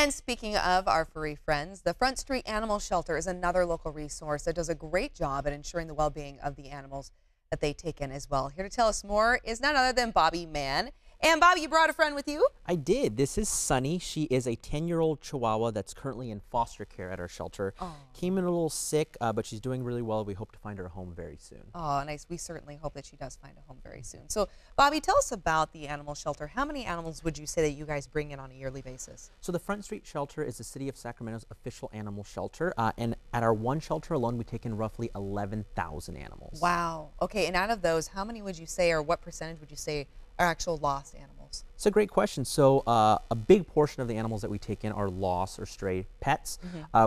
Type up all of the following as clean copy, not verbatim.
And speaking of our furry friends, the Front Street Animal Shelter is another local resource that does a great job at ensuring the well-being of the animals that they take in as well. Here to tell us more is none other than Bobby Mann. And Bobby, you brought a friend with you? I did. This is Sunny. She is a 10-year-old Chihuahua that's currently in foster care at our shelter. Oh. Came in a little sick, but she's doing really well. We hope to find her a home very soon. Oh, nice. We certainly hope that she does find a home very soon. So, Bobby, tell us about the animal shelter. How many animals would you say that you guys bring in on a yearly basis? So the Front Street Shelter is the City of Sacramento's official animal shelter, and at our one shelter alone, we take in roughly 11,000 animals. Wow. Okay, and out of those, how many would you say, or what percentage would you say, are actual lost animals? It's a great question. So a big portion of the animals that we take in are lost or stray pets.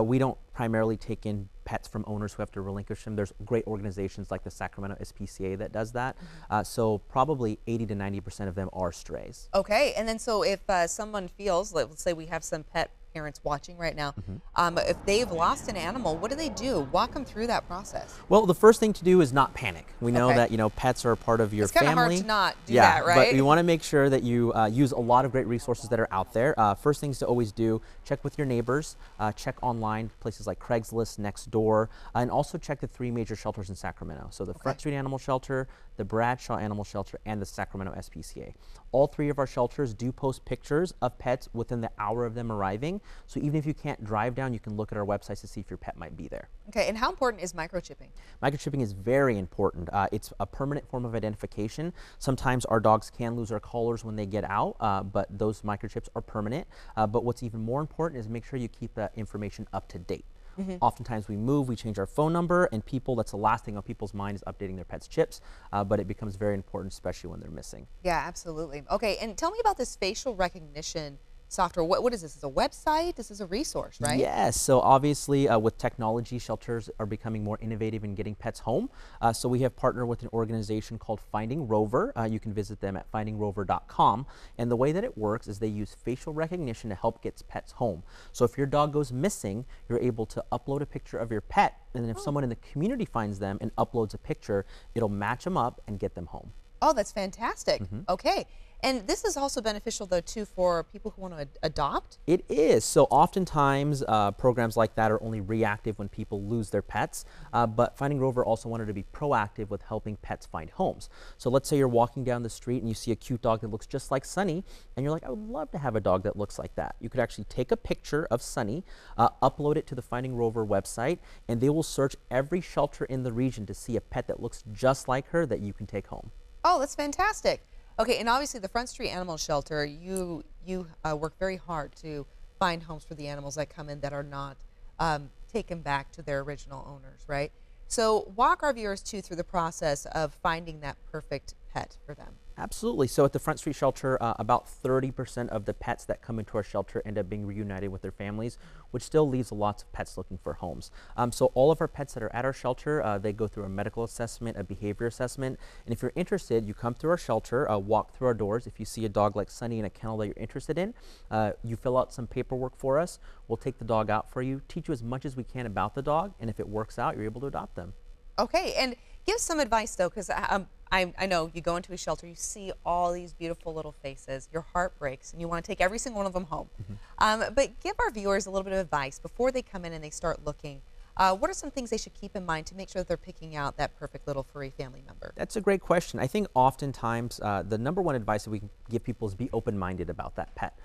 We don't primarily take in pets from owners who have to relinquish them. There's great organizations like the Sacramento SPCA that does that. So probably 80 to 90% of them are strays. Okay, and then so if someone feels, let's say we have some pet parents watching right now, if they've lost an animal, what do they do? Walk them through that process. Well, the first thing to do is not panic. We know that, pets are a part of your family. It's kind of hard to not do that, right? But we want to make sure that you use a lot of great resources that are out there. First things to always do, check with your neighbors, check online, places like Craigslist, Nextdoor, and also check the 3 major shelters in Sacramento. So the Front Street Animal Shelter, the Bradshaw Animal Shelter, and the Sacramento SPCA. All 3 of our shelters do post pictures of pets within the hour of them arriving. So even if you can't drive down, you can look at our websites to see if your pet might be there. Okay, and how important is microchipping? Microchipping is very important. It's a permanent form of identification. Sometimes our dogs can lose their collars when they get out, but those microchips are permanent. But what's even more important is make sure you keep that information up to date. Oftentimes we move, we change our phone number, and that's the last thing on people's mind is updating their pet's chips, but it becomes very important, especially when they're missing. Yeah, absolutely. Okay, and tell me about this facial recognition software. What is this? Is a website? This is a resource, right? Yes. So obviously with technology, shelters are becoming more innovative in getting pets home. So we have partnered with an organization called Finding Rover. You can visit them at findingrover.com. And the way that it works is they use facial recognition to help get pets home. So if your dog goes missing, you're able to upload a picture of your pet. And then if someone in the community finds them and uploads a picture, it'll match them up and get them home. Oh, that's fantastic. Okay. And this is also beneficial, though, too, for people who want to adopt? It is. So oftentimes, programs like that are only reactive when people lose their pets. But Finding Rover also wanted to be proactive with helping pets find homes. So let's say you're walking down the street and you see a cute dog that looks just like Sunny, and you're like, I would love to have a dog that looks like that. You could actually take a picture of Sunny, upload it to the Finding Rover website, and they will search every shelter in the region to see a pet that looks just like her that you can take home. Oh, that's fantastic. Okay, and obviously the Front Street Animal Shelter, you work very hard to find homes for the animals that come in that are not taken back to their original owners, right? So walk our viewers, too, through the process of finding that perfect pet for them. Absolutely. So at the Front Street Shelter, about 30% of the pets that come into our shelter end up being reunited with their families, which still leaves lots of pets looking for homes. So all of our pets that are at our shelter, they go through a medical assessment, a behavior assessment, and if you're interested, you come through our shelter, walk through our doors. If you see a dog like Sunny in a kennel that you're interested in, you fill out some paperwork for us. We'll take the dog out for you, teach you as much as we can about the dog, and if it works out, you're able to adopt them. Okay, and give some advice, though, because I know you go into a shelter, you see all these beautiful little faces, your heart breaks, and you want to take every single one of them home. But give our viewers a little bit of advice before they come in and they start looking. What are some things they should keep in mind to make sure that they're picking out that perfect little furry family member? That's a great question. I think oftentimes the #1 advice that we can give people is be open-minded about that pet.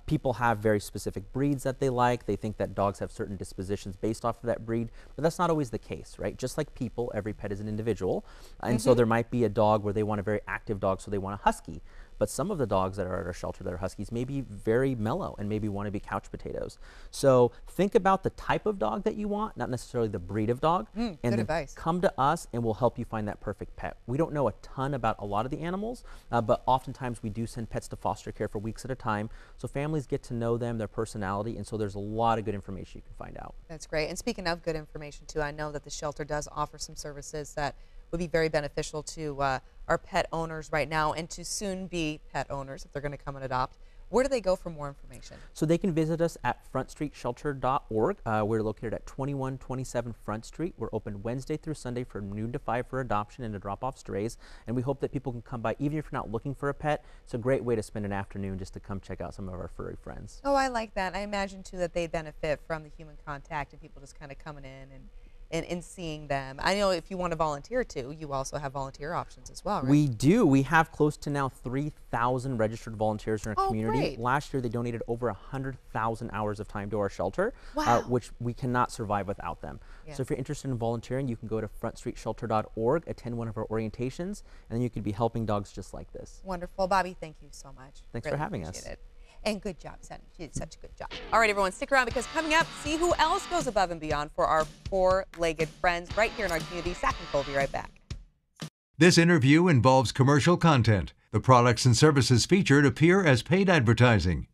People have very specific breeds that they like. They think that dogs have certain dispositions based off of that breed, but that's not always the case, right? Just like people, every pet is an individual. And so there might be a dog where they want a very active dog, so they want a husky. But some of the dogs that are at our shelter that are huskies may be very mellow and maybe want to be couch potatoes. So think about the type of dog that you want, not necessarily the breed of dog. And then come to us and we'll help you find that perfect pet. We don't know a ton about a lot of the animals, but oftentimes we do send pets to foster care for weeks at a time. So families get to know them, their personality, and so there's a lot of good information you can find out. That's great. And speaking of good information, too, I know that the shelter does offer some services that would be very beneficial to our pet owners right now and to soon be pet owners if they're going to come and adopt. Where do they go for more information? So they can visit us at frontstreetshelter.org. We're located at 2127 Front Street. We're open Wednesday through Sunday from noon to 5 for adoption and to drop off strays. And we hope that people can come by even if you're not looking for a pet. It's a great way to spend an afternoon just to come check out some of our furry friends. Oh, I like that. I imagine too that they benefit from the human contact and people just kind of coming in and seeing them. I know if you want to volunteer too, you also have volunteer options as well, right? We do. We have close to now 3,000 registered volunteers in our community. Great. Last year, they donated over 100,000 hours of time to our shelter, Wow. which we cannot survive without them. Yes. So if you're interested in volunteering, you can go to frontstreetshelter.org, attend one of our orientations, and then you could be helping dogs just like this. Wonderful. Bobby, thank you so much. Thanks Really for having us. appreciate it. And good job, Sonny. You did such a good job. All right, everyone, stick around because coming up, see who else goes above and beyond for our four-legged friends right here in our community. Sac&Co will be right back. This interview involves commercial content. The products and services featured appear as paid advertising.